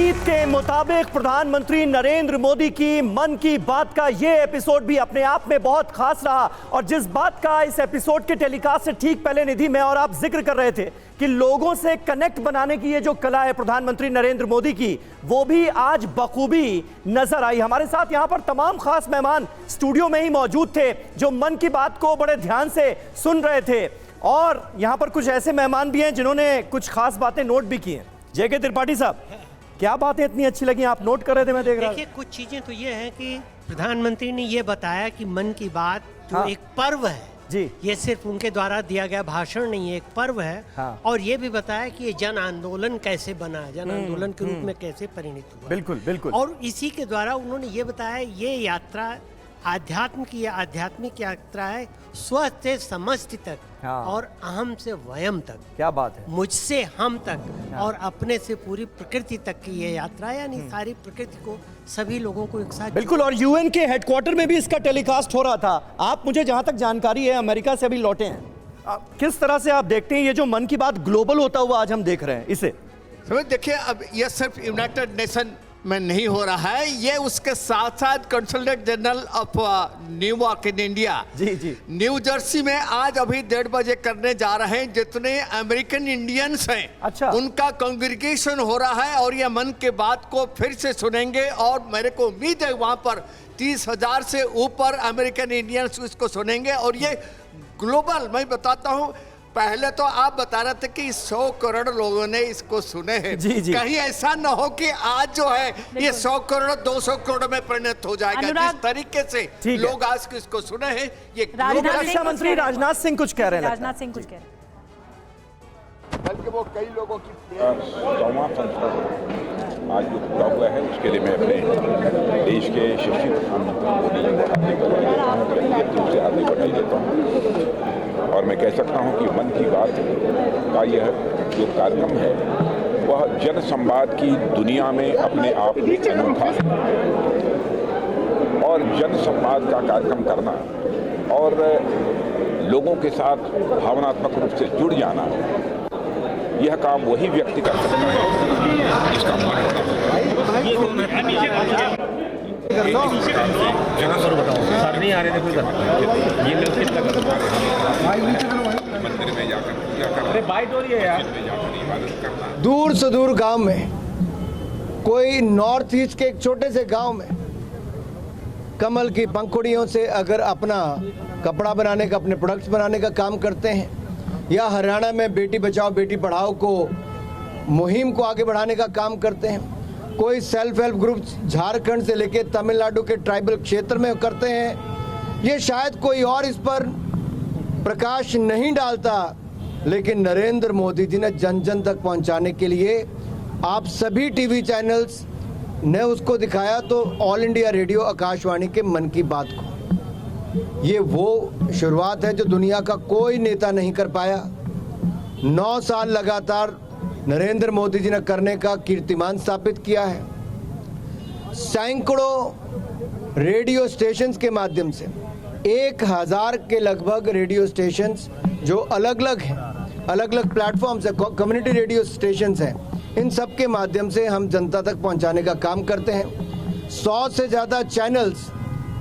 उम्मीद के मुताबिक प्रधानमंत्री नरेंद्र मोदी की मन की बात का यह एपिसोड भी अपने आप में बहुत खास रहा। और जिस बात का इस एपिसोड के टेलीकास्ट से ठीक पहले निधि मैं और आप जिक्र कर रहे थे कि लोगों से कनेक्ट बनाने की ये जो कला है प्रधानमंत्री नरेंद्र मोदी की, वो भी आज बखूबी नजर आई। हमारे साथ यहां पर तमाम खास मेहमान स्टूडियो में ही मौजूद थे जो मन की बात को बड़े ध्यान से सुन रहे थे, और यहां पर कुछ ऐसे मेहमान भी हैं जिन्होंने कुछ खास बातें नोट भी की हैं। जेके त्रिपाठी साहब, क्या बातें इतनी अच्छी लगी आप नोट कर रहे थे? मैं देख रहा था। देखिए, कुछ चीजें तो ये हैं कि प्रधानमंत्री ने ये बताया कि मन की बात जो एक पर्व है जी, ये सिर्फ उनके द्वारा दिया गया भाषण नहीं है, एक पर्व है। हाँ। और ये भी बताया कि ये जन आंदोलन कैसे बना, जन आंदोलन के रूप में कैसे परिणित हुआ। बिल्कुल बिल्कुल। और इसी के द्वारा उन्होंने ये बताया ये यात्रा आध्यात्मिक यात्रा है, स्व से समष्टि तक, हाँ। और अहम से वयम तक, क्या बात है, मुझसे हम तक, और अपने से पूरी प्रकृति तक की ये यात्रा, यानी सारी प्रकृति को, सभी लोगों को एक साथ। बिल्कुल। और यूएन के हेडक्वार्टर में भी इसका टेलीकास्ट हो रहा था। आप, मुझे जहां तक जानकारी है, अमेरिका से अभी लौटे हैं। किस तरह से आप देखते हैं ये जो मन की बात ग्लोबल होता हुआ आज हम देख रहे हैं इसे? देखिए, अब ये सिर्फ यूनाइटेड नेशन में नहीं हो रहा है, ये उसके साथ साथ consultant general of New York in India, जी जी, न्यू जर्सी में आज अभी 1:30 बजे करने जा रहे हैं। जितने अमेरिकन इंडियंस हैं, अच्छा, उनका कांग्रेगेशन हो रहा है और ये मन की बात को फिर से सुनेंगे। और मेरे को उम्मीद है वहां पर 30,000 से ऊपर अमेरिकन इंडियंस इसको सुनेंगे। और ये ग्लोबल, मैं बताता हूं, पहले तो आप बता रहे थे कि 100 करोड़ लोगों ने इसको सुने हैं। जी जी। कहीं ऐसा न हो कि आज जो है ये 100 करोड़ 200 करोड़ में परिणत हो जाएगा। जिस तरीके से लोग आज इसको सुने हैं, ये रक्षा मंत्री राजनाथ सिंह कुछ कह रहे हैं। राजनाथ सिंह कुछ कह रहे हैं, बल्कि वो कई लोगों की 100वां संस्करण आज जो पूरा हुआ है, उसके लिए मैं अपने देश के शिक्षित प्रधानमंत्री मोदी से हार्दिक बधाई देता हूँ। और मैं कह सकता हूं कि मन की बात का यह जो कार्यक्रम है वह जन संवाद की दुनिया में अपने आप में अनूठा है। और जन संवाद का कार्यक्रम करना और लोगों के साथ भावनात्मक रूप से जुड़ जाना, यह काम वही व्यक्ति कर सकता है जिसका मन सर नहीं आ रहे थे कोई ये लोग कितना मंदिर में जाकर बाइट हो रही है यार। दूर से दूर गांव में, कोई नॉर्थ ईस्ट के एक छोटे से गांव में कमल की पंखुड़ियों से अगर अपना कपड़ा बनाने का, अपने प्रोडक्ट्स बनाने का काम करते हैं, या हरियाणा में बेटी बचाओ बेटी पढ़ाओ को मुहिम को आगे बढ़ाने का काम करते हैं, कोई सेल्फ हेल्प ग्रुप झारखंड से लेके तमिलनाडु के ट्राइबल क्षेत्र में करते हैं, ये शायद कोई और इस पर प्रकाश नहीं डालता, लेकिन नरेंद्र मोदी जी ने जन जन तक पहुंचाने के लिए आप सभी टीवी चैनल्स ने उसको दिखाया। तो ऑल इंडिया रेडियो आकाशवाणी के मन की बात को, ये वो शुरुआत है जो दुनिया का कोई नेता नहीं कर पाया। 9 साल लगातार नरेंद्र मोदी जी ने करने का कीर्तिमान स्थापित किया है। सैकड़ों रेडियो स्टेशंस के माध्यम से 1000 के लगभग रेडियो स्टेशंस जो अलग अलग हैं, अलग अलग प्लेटफॉर्म्स है, कम्युनिटी रेडियो स्टेशंस हैं, इन सब के माध्यम से हम जनता तक पहुंचाने का काम करते हैं। 100 से ज़्यादा चैनल्स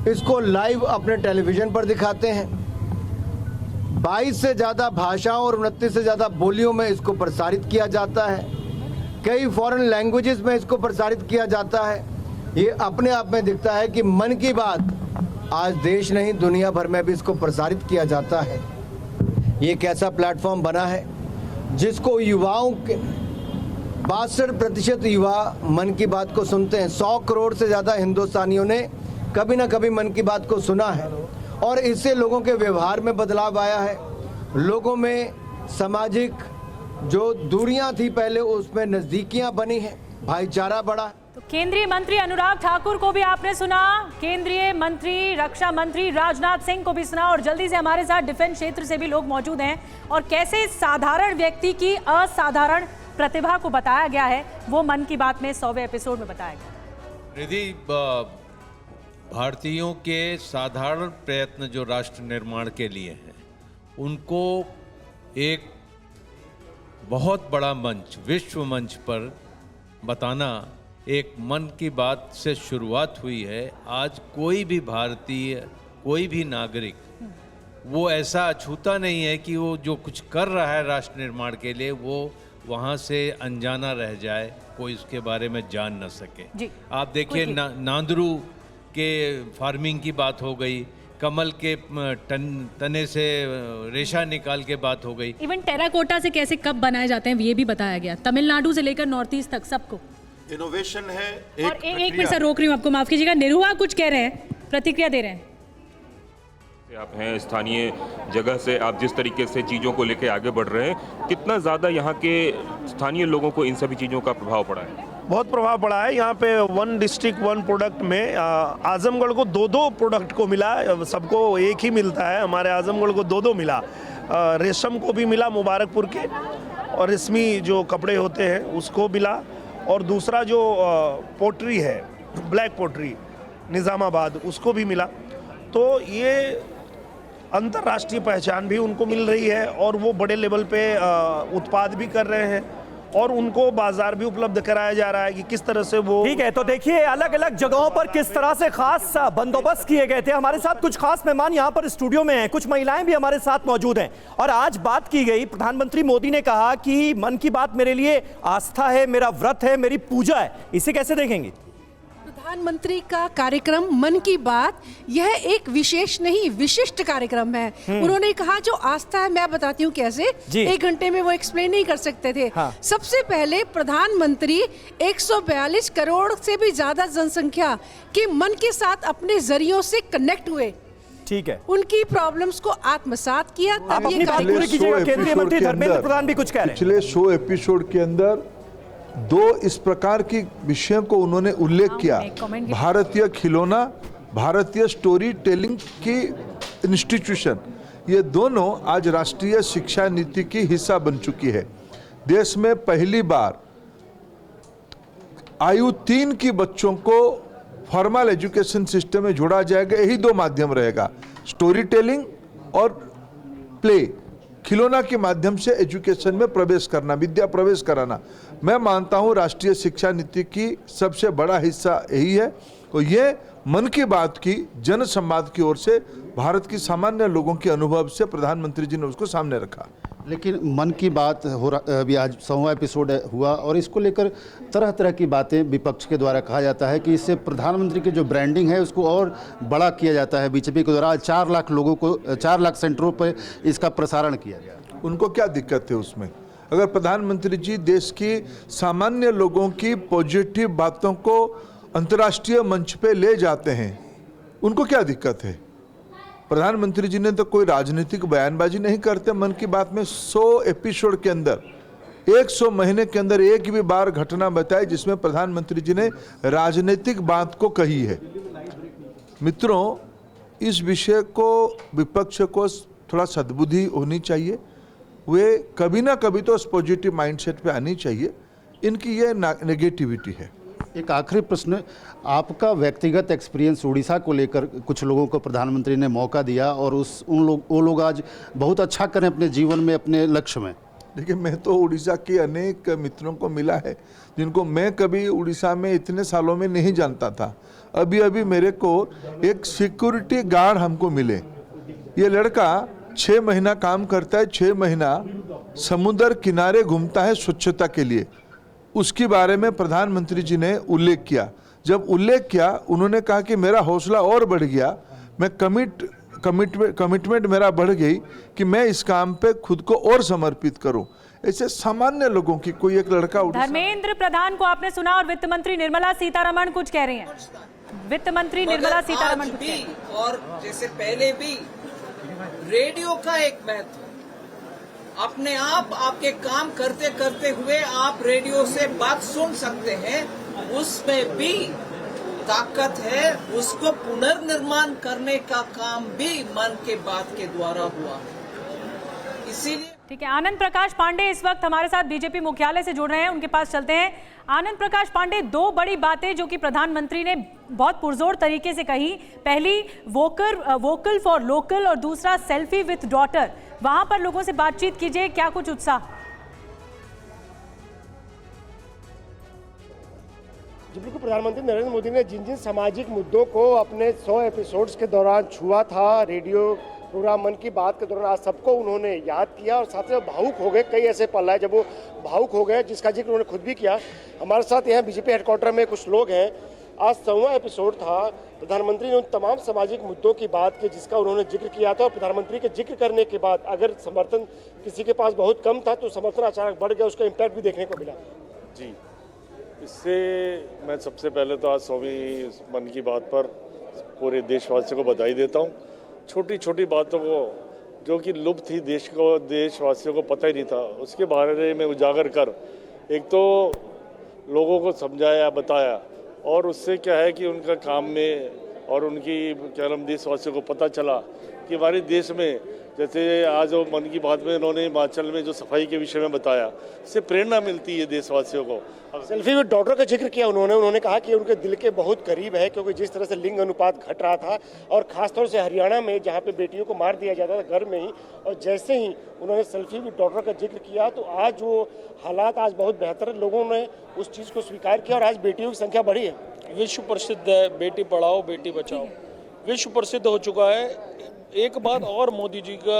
इसको लाइव अपने टेलीविज़न पर दिखाते हैं। 22 से ज़्यादा भाषाओं और 29 से ज़्यादा बोलियों में इसको प्रसारित किया जाता है। कई फॉरेन लैंग्वेजेस में इसको प्रसारित किया जाता है। ये अपने आप में दिखता है कि मन की बात आज देश नहीं दुनिया भर में भी इसको प्रसारित किया जाता है। ये एक ऐसा प्लेटफॉर्म बना है जिसको युवाओं के 62% युवा मन की बात को सुनते हैं। 100 करोड़ से ज़्यादा हिंदुस्तानियों ने कभी ना कभी मन की बात को सुना है, और इससे लोगों के व्यवहार में बदलाव आया है। लोगों में सामाजिक जो दूरियां थी पहले, उसमें नज़दीकियां बनी हैं, भाईचारा बढ़ा। तो केंद्रीय मंत्री अनुराग ठाकुर को भी आपने सुना, केंद्रीय मंत्री, रक्षा मंत्री राजनाथ सिंह को भी सुना, और जल्दी से हमारे साथ डिफेंस क्षेत्र से भी लोग मौजूद हैं, और कैसे साधारण व्यक्ति की असाधारण प्रतिभा को बताया गया है वो मन की बात में 100वें एपिसोड में बताया गया। रिधि, भारतीयों के साधारण प्रयत्न जो राष्ट्र निर्माण के लिए हैं, उनको एक बहुत बड़ा मंच, विश्व मंच पर बताना एक मन की बात से शुरुआत हुई है। आज कोई भी भारतीय, कोई भी नागरिक वो ऐसा अछूता नहीं है कि वो जो कुछ कर रहा है राष्ट्र निर्माण के लिए वो वहाँ से अनजाना रह जाए, कोई उसके बारे में जान न सके। जी। आप देखिए नांदरू के फार्मिंग की बात हो गई, कमल के तने से रेशा निकाल के बात हो गई। इवन टेराकोटा से कैसे कप बनाए जाते हैं ये भी बताया गया, तमिलनाडु से लेकर नॉर्थ ईस्ट तक सबको। इनोवेशन है। और एक मिनट सर रोक रही हूँ आपको, माफ कीजिएगा, निरुआ कुछ कह रहे हैं, प्रतिक्रिया दे रहे हैं। आप हैं स्थानीय जगह से, आप जिस तरीके से चीज़ों को लेकर आगे बढ़ रहे हैं, कितना ज़्यादा यहाँ के स्थानीय लोगों को इन सभी चीज़ों का प्रभाव पड़ा है? बहुत प्रभाव पड़ा है। यहाँ पे 1 डिस्ट्रिक्ट 1 प्रोडक्ट में आजमगढ़ को 2-2 प्रोडक्ट को मिला, सबको एक ही मिलता है, हमारे आजमगढ़ को 2-2 मिला। रेशम को भी मिला मुबारकपुर के, और रेशमी जो कपड़े होते हैं उसको मिला, और दूसरा जो पोट्री है, ब्लैक पोट्री निज़ामाबाद, उसको भी मिला। तो ये अंतर्राष्ट्रीय पहचान भी उनको मिल रही है, और वो बड़े लेवल पे उत्पाद भी कर रहे हैं, और उनको बाजार भी उपलब्ध कराया जा रहा है कि किस तरह से वो। ठीक है, तो देखिए अलग अलग जगहों पर किस तरह से खास बंदोबस्त किए गए थे। हमारे साथ कुछ खास मेहमान यहाँ पर स्टूडियो में हैं, कुछ महिलाएं भी हमारे साथ मौजूद हैं। और आज बात की गई, प्रधानमंत्री मोदी ने कहा कि मन की बात मेरे लिए आस्था है, मेरा व्रत है, मेरी पूजा है। इसे कैसे देखेंगे? प्रधानमंत्री का कार्यक्रम मन की बात यह एक विशेष नहीं विशिष्ट कार्यक्रम है। उन्होंने कहा जो आस्था है, मैं बताती हूँ कैसे। 1 घंटे में वो एक्सप्लेन नहीं कर सकते थे। हाँ। सबसे पहले प्रधानमंत्री 142 करोड़ से भी ज्यादा जनसंख्या के मन के साथ अपने जरियों से कनेक्ट हुए। ठीक है, उनकी प्रॉब्लम्स को आत्मसात किया। आप अपनी बात पूरी कीजिएगा। केंद्रीय मंत्री धर्मेंद्र प्रधान भी कुछ कह रहे हैं। पिछले 100 एपिसोड के अंदर 2 इस प्रकार की विषयों को उन्होंने उल्लेख किया। भारतीय खिलौना, भारतीय स्टोरी टेलिंग की इंस्टीट्यूशन, ये दोनों आज राष्ट्रीय शिक्षा नीति की हिस्सा बन चुकी है। देश में पहली बार आयु 3 की बच्चों को फॉर्मल एजुकेशन सिस्टम में जोड़ा जाएगा। यही 2 माध्यम रहेगा, स्टोरी टेलिंग और प्ले, खिलौना के माध्यम से एजुकेशन में प्रवेश करना, विद्या प्रवेश कराना। मैं मानता हूं राष्ट्रीय शिक्षा नीति की सबसे बड़ा हिस्सा यही है, और ये मन की बात की जन संवाद की ओर से भारत की सामान्य लोगों के अनुभव से प्रधानमंत्री जी ने उसको सामने रखा। लेकिन मन की बात हो रहा अभी आज 100वां एपिसोड हुआ, और इसको लेकर तरह तरह की बातें विपक्ष के द्वारा कहा जाता है कि इससे प्रधानमंत्री की जो ब्रांडिंग है उसको और बड़ा किया जाता है। बीजेपी के द्वारा 4 लाख लोगों को 4 लाख सेंटरों पर इसका प्रसारण किया गया। उनको क्या दिक्कत है उसमें? अगर प्रधानमंत्री जी देश की सामान्य लोगों की पॉजिटिव बातों को अंतर्राष्ट्रीय मंच पे ले जाते हैं, उनको क्या दिक्कत है? प्रधानमंत्री जी ने तो कोई राजनीतिक बयानबाजी नहीं करते। मन की बात में 100 एपिसोड के अंदर 100 महीने के अंदर एक भी बार घटना बताई जिसमें प्रधानमंत्री जी ने राजनीतिक बात को कही है। मित्रों, इस विषय को विपक्ष को थोड़ा सद्बुद्धि होनी चाहिए। वे कभी ना कभी तो उस पॉजिटिव माइंडसेट पे आनी चाहिए। इनकी ये नेगेटिविटी है। एक आखिरी प्रश्न, आपका व्यक्तिगत एक्सपीरियंस उड़ीसा को लेकर, कुछ लोगों को प्रधानमंत्री ने मौका दिया और वो लोग आज बहुत अच्छा करें अपने जीवन में, अपने लक्ष्य में। देखिए, मैं तो उड़ीसा के अनेक मित्रों को मिला है जिनको मैं कभी उड़ीसा में इतने सालों में नहीं जानता था। अभी अभी मेरे को एक सिक्योरिटी गार्ड हमको मिले। ये लड़का 6 महीना काम करता है, 6 महीना समुद्र किनारे घूमता है स्वच्छता के लिए। उसके बारे में प्रधानमंत्री जी ने उल्लेख किया। जब उल्लेख किया, उन्होंने कहा कि मेरा हौसला और बढ़ गया, मैं कमिटमेंट मेरा बढ़ गई कि मैं इस काम पे खुद को और समर्पित करूं। ऐसे सामान्य लोगों की कोई एक लड़का। धर्मेंद्र प्रधान को आपने सुना, और वित्त मंत्री निर्मला सीतारमण कुछ कह रही हैं। वित्त मंत्री निर्मला सीतारमण और जैसे पहले भी रेडियो का एक महत्व, अपने आप आपके काम करते करते हुए आप रेडियो से बात सुन सकते हैं, उसमें भी ताकत है। उसको पुनर्निर्माण करने का काम भी मन के बात के द्वारा हुआ, इसीलिए। ठीक है, आनंद प्रकाश पांडे इस वक्त हमारे साथ बीजेपी मुख्यालय से जुड़ रहे हैं, उनके पास चलते हैं। आनंद प्रकाश पांडे, 2 बड़ी बातें जो कि प्रधानमंत्री ने बहुत पुरजोर तरीके से कही। पहली वोकल फॉर लोकल, और दूसरा सेल्फी विथ डॉटर। वहां पर लोगों से बातचीत कीजिए, क्या कुछ उत्साह? जी बिल्कुल, प्रधानमंत्री नरेंद्र मोदी ने जिन जिन सामाजिक मुद्दों को अपने 100 एपिसोड्स के दौरान छुआ था, रेडियो प्रोग्राम मन की बात के दौरान, आज सबको उन्होंने याद किया और साथ ही भावुक हो गए। कई ऐसे पल आए जब वो भावुक हो गए, जिसका जिक्र उन्होंने खुद भी किया। हमारे साथ यहाँ बीजेपी हेडक्वार्टर में कुछ लोग हैं। आज 100वां एपिसोड था, प्रधानमंत्री ने उन तमाम सामाजिक मुद्दों की बात की जिसका उन्होंने जिक्र किया था, और प्रधानमंत्री के जिक्र करने के बाद अगर समर्थन किसी के पास बहुत कम था तो समर्थन अचानक बढ़ गया, उसका इम्पैक्ट भी देखने को मिला। जी, इससे मैं सबसे पहले तो आज 100वीं मन की बात पर पूरे देशवासियों को बधाई देता हूँ। छोटी छोटी बातों को जो कि लुप्त थी, देशवासियों को पता ही नहीं था, उसके बारे में उजागर कर एक तो लोगों को समझाया, बताया, और उससे क्या है कि उनका काम में और उनकी क्या नाम देशवासियों को पता चला कि हमारे देश में, जैसे आज वो मन की बात में उन्होंने हिमाचल में जो सफाई के विषय में बताया, इससे प्रेरणा मिलती है देशवासियों को। सेल्फी विद डॉटर का जिक्र किया उन्होंने कहा कि उनके दिल के बहुत करीब है, क्योंकि जिस तरह से लिंग अनुपात घट रहा था और खासतौर से हरियाणा में जहाँ पे बेटियों को मार दिया जाता था घर में ही, और जैसे ही उन्होंने सेल्फी विद डॉटर का जिक्र किया तो आज वो हालात आज बहुत बेहतर है। लोगों ने उस चीज़ को स्वीकार किया और आज बेटियों की संख्या बढ़ी है। विश्व प्रसिद्ध है, बेटी पढ़ाओ बेटी बचाओ विश्व प्रसिद्ध हो चुका है। एक बात और मोदी जी का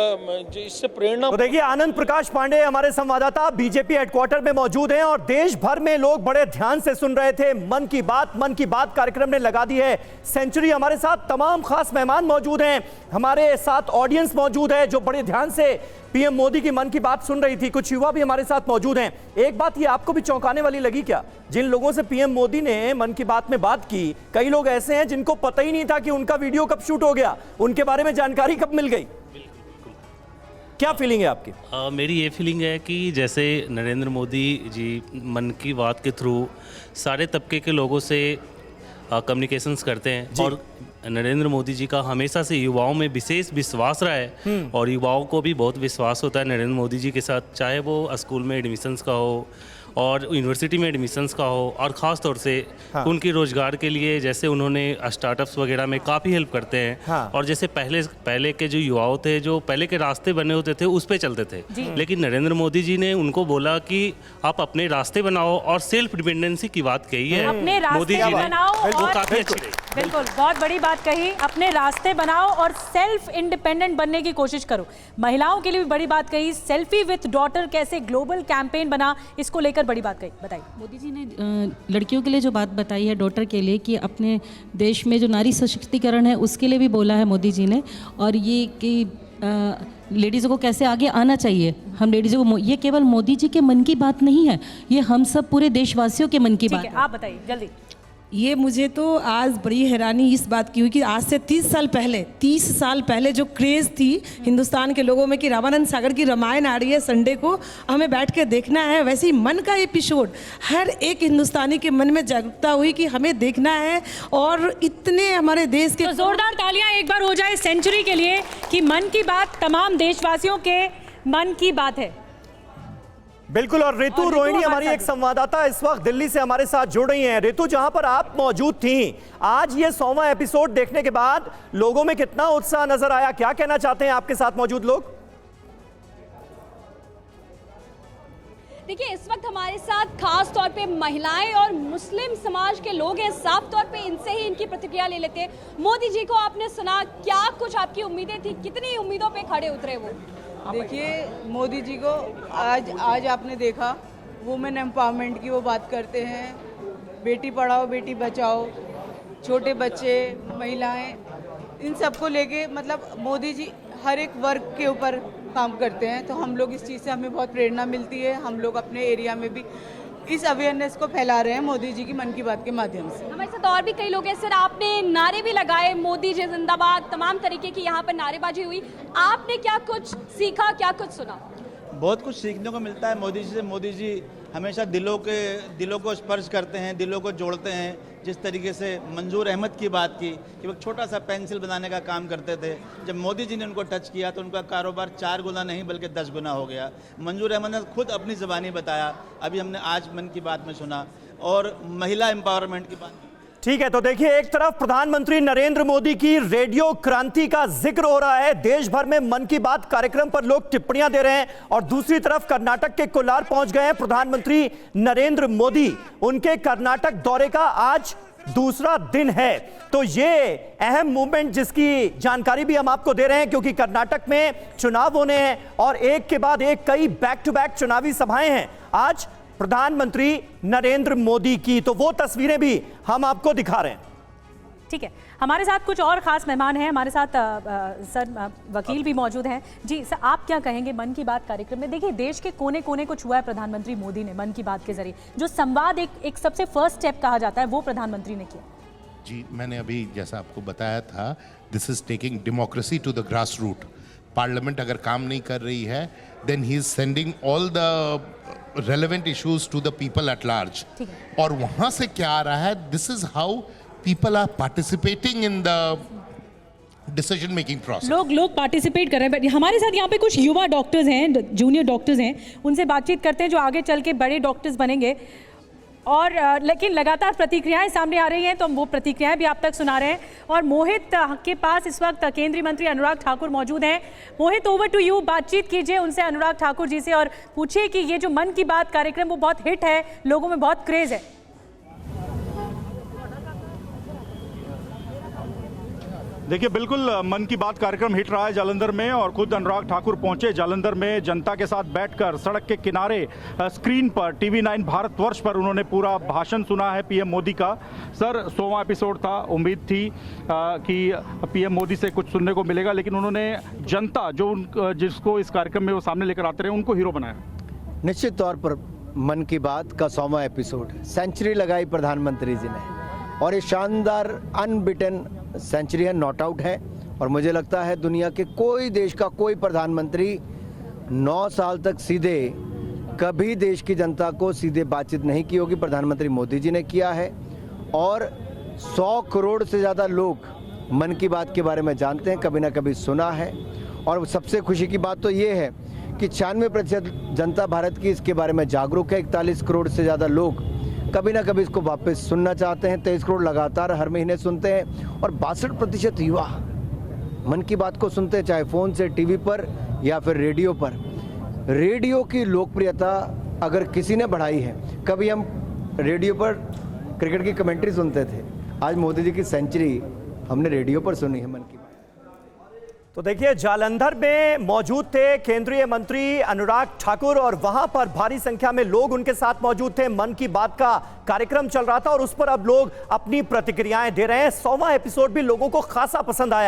इससे प्रेरणा। तो देखिए, आनंद प्रकाश पांडे हमारे संवाददाता बीजेपी हेडक्वार्टर में मौजूद हैं और देश भर में लोग बड़े ध्यान से सुन रहे थे। मन की बात कार्यक्रम ने लगा दी है सेंचुरी। हमारे साथ तमाम खास मेहमान मौजूद हैं, हमारे साथ ऑडियंस मौजूद है जो बड़े ध्यान से पीएम मोदी की मन की बात सुन रही थी। कुछ युवा भी हमारे साथ मौजूद हैं। एक बात ये आपको भी चौंकाने वाली लगी क्या, जिन लोगों से पीएम मोदी ने मन की बात में बात की, कई लोग ऐसे हैं जिनको पता ही नहीं था कि उनका वीडियो कब शूट हो गया, उनके बारे में जानकारी कब मिल गई। क्या फीलिंग है आपकी? मेरी ये फीलिंग है कि जैसे नरेंद्र मोदी जी मन की बात के थ्रू सारे तबके के लोगों से कम्युनिकेशंस करते हैं, और नरेंद्र मोदी जी का हमेशा से युवाओं में विशेष विश्वास रहा है, और युवाओं को भी बहुत विश्वास होता है नरेंद्र मोदी जी के साथ, चाहे वो स्कूल में एडमिशन्स का हो और यूनिवर्सिटी में एडमिशन्स का हो, और ख़ास तौर से उनकी रोज़गार के लिए जैसे उन्होंने स्टार्टअप्स वगैरह में काफ़ी हेल्प करते हैं। और जैसे पहले के जो युवाओं थे, जो पहले के रास्ते बने होते थे उस पे चलते थे, लेकिन नरेंद्र मोदी जी ने उनको बोला कि आप अपने रास्ते बनाओ, और सेल्फ डिपेंडेंसी की बात कही है अपने मोदी जी ने, वो काफ़ी अच्छी रही। बिल्कुल, बहुत बड़ी बात कही, अपने रास्ते बनाओ और सेल्फ इंडिपेंडेंट बनने की कोशिश करो। महिलाओं के लिए भी बड़ी बात कही, सेल्फी विथ डॉटर कैसे ग्लोबल कैंपेन बना, इसको लेकर बड़ी बात कही। बताइए। मोदी जी ने लड़कियों के लिए जो बात बताई है, डॉटर के लिए, कि अपने देश में जो नारी सशक्तिकरण है उसके लिए भी बोला है मोदी जी ने, और ये कि लेडीज़ों को कैसे आगे आना चाहिए। हम लेडीज़ों को, ये केवल मोदी जी के मन की बात नहीं है, ये हम सब पूरे देशवासियों के मन की बात है। आप बताइए जल्दी। ये मुझे तो आज बड़ी हैरानी इस बात की हुई कि आज से 30 साल पहले जो क्रेज़ थी हिंदुस्तान के लोगों में कि रामानंद सागर की रामायण आ रही है संडे को, हमें बैठ के देखना है, वैसे ही मन का एपिसोड हर एक हिंदुस्तानी के मन में जागरूकता हुई कि हमें देखना है। और इतने हमारे देश के, तो जोरदार तालियां एक बार हो जाए सेंचुरी के लिए कि मन की बात तमाम देशवासियों के मन की बात है। बिल्कुल, और ऋतु रोहिणी हमारी एक संवाददाता इस वक्त दिल्ली से हमारे साथ जुड़ रही हैं। ऋतु, जहां पर आप मौजूद थीं, आज ये 100वां एपिसोड देखने के बाद लोगों में कितना उत्साह नजर आया, क्या कहना चाहते हैं आपके साथ मौजूद लोग? देखिए, इस वक्त हमारे साथ खास तौर पे महिलाएं और मुस्लिम समाज के लोग हैं। साफ तौर पे इनसे ही इनकी प्रतिक्रिया ले लेते हैं। मोदी जी को आपने सुना, क्या कुछ आपकी उम्मीदें थी, कितनी उम्मीदों पे खड़े उतरे वो? देखिए, मोदी जी को आज आपने देखा, वुमेन एम्पावरमेंट की वो बात करते हैं, बेटी पढ़ाओ बेटी बचाओ, छोटे बच्चे, महिलाएं, इन सबको लेके मतलब मोदी जी हर एक वर्ग के ऊपर काम करते हैं। तो हम लोग इस चीज़ से हमें बहुत प्रेरणा मिलती है। हम लोग अपने एरिया में भी इस अवेयरनेस को फैला रहे हैं मोदी जी की मन की बात के माध्यम से। हमारे साथ और भी कई लोग हैं। सर, आपने नारे भी लगाए, मोदी जी जिंदाबाद, तमाम तरीके की यहाँ पर नारेबाजी हुई। आपने क्या कुछ सीखा, क्या कुछ सुना? बहुत कुछ सीखने को मिलता है मोदी जी से। मोदी जी हमेशा दिलों को स्पर्श करते हैं, दिलों को जोड़ते हैं। जिस तरीके से मंजूर अहमद की बात की कि वो छोटा सा पेंसिल बनाने का काम करते थे, जब मोदी जी ने उनको टच किया तो उनका कारोबार 4 गुना नहीं बल्कि 10 गुना हो गया। मंजूर अहमद ने खुद अपनी ज़बानी बताया, अभी हमने आज मन की बात में सुना। और महिला एम्पावरमेंट की बात, ठीक है, तो देखिए, एक तरफ प्रधानमंत्री नरेंद्र मोदी की रेडियो क्रांति का जिक्र हो रहा है, देश भर में मन की बात कार्यक्रम पर लोग टिप्पणियां दे रहे हैं, और दूसरी तरफ कर्नाटक के कोलार पहुंच गए हैं प्रधानमंत्री नरेंद्र मोदी। उनके कर्नाटक दौरे का आज दूसरा दिन है। तो ये अहम मूवमेंट जिसकी जानकारी भी हम आपको दे रहे हैं, क्योंकि कर्नाटक में चुनाव होने हैं और एक के बाद एक कई बैक टू बैक चुनावी सभाएं हैं आज प्रधानमंत्री नरेंद्र मोदी की। तो वो तस्वीरें भी हम आपको दिखा रहे हैं। ठीक है, हमारे साथ कुछ और खास मेहमान हैं, हमारे साथ सर वकील भी मौजूद हैं। जी सर, आप क्या कहेंगे मन की बात कार्यक्रम में? देखिए, देश के कोने कोने को छुआ है प्रधानमंत्री मोदी ने मन की बात के जरिए। जो संवाद एक सबसे फर्स्ट स्टेप कहा जाता है, वो प्रधानमंत्री ने किया। जी, मैंने अभी जैसा आपको बताया था, this is taking democracy to the grass root. Parliament अगर काम नहीं कर रही है, then he is sending all the relevant issues to the people at large. और वहां से क्या आ रहा है, this is how people are participating in the decision making process. लोग पार्टिसिपेट कर रहे हैं। हमारे साथ यहाँ पे कुछ युवा डॉक्टर्स हैं, जूनियर डॉक्टर्स हैं, उनसे बातचीत करते हैं जो आगे चल के बड़े डॉक्टर्स बनेंगे। और लेकिन लगातार प्रतिक्रियाएं सामने आ रही हैं, तो हम वो प्रतिक्रियाएं भी आप तक सुना रहे हैं। और मोहित के पास इस वक्त केंद्रीय मंत्री अनुराग ठाकुर मौजूद हैं। मोहित, ओवर टू यू। बातचीत कीजिए उनसे, अनुराग ठाकुर जी से, और पूछिए कि ये जो मन की बात कार्यक्रम वो बहुत हिट है, लोगों में बहुत क्रेज है। देखिए, बिल्कुल मन की बात कार्यक्रम हिट रहा है जालंधर में, और खुद अनुराग ठाकुर पहुंचे जालंधर में। जनता के साथ बैठकर सड़क के किनारे स्क्रीन पर TV9 भारतवर्ष पर उन्होंने पूरा भाषण सुना है पीएम मोदी का। सर, 100वां एपिसोड था, उम्मीद थी कि पीएम मोदी से कुछ सुनने को मिलेगा, लेकिन उन्होंने जनता जिसको इस कार्यक्रम में वो सामने लेकर आते रहे, उनको हीरो बनाया। निश्चित तौर पर मन की बात का 100वां एपिसोड, सेंचुरी लगाई प्रधानमंत्री जी ने, और ये शानदार अनबिटन सेंचुरी है, नॉट आउट है। और मुझे लगता है दुनिया के कोई देश का कोई प्रधानमंत्री 9 साल तक सीधे कभी देश की जनता को सीधे बातचीत नहीं की होगी, प्रधानमंत्री मोदी जी ने किया है। और 100 करोड़ से ज़्यादा लोग मन की बात के बारे में जानते हैं, कभी ना कभी सुना है। और सबसे खुशी की बात तो ये है कि 96% जनता भारत की इसके बारे में जागरूक है। 41 करोड़ से ज़्यादा लोग कभी ना कभी इसको वापस सुनना चाहते हैं। 23 करोड़ लगातार हर महीने सुनते हैं, और 62% युवा मन की बात को सुनते हैं, चाहे फ़ोन से, टीवी पर या फिर रेडियो पर। रेडियो की लोकप्रियता अगर किसी ने बढ़ाई है, कभी हम रेडियो पर क्रिकेट की कमेंट्री सुनते थे, आज मोदी जी की सेंचुरी हमने रेडियो पर सुनी है मन की बात। तो देखिए, जालंधर में मौजूद थे केंद्रीय मंत्री अनुराग ठाकुर, और वहां पर भारी संख्या में लोग उनके साथ मौजूद थे। मन की बात का कार्यक्रम चल रहा था और उस पर अब लोग अपनी प्रतिक्रियाएं दे रहे हैं। 100वां एपिसोड भी लोगों को खासा पसंद आया है।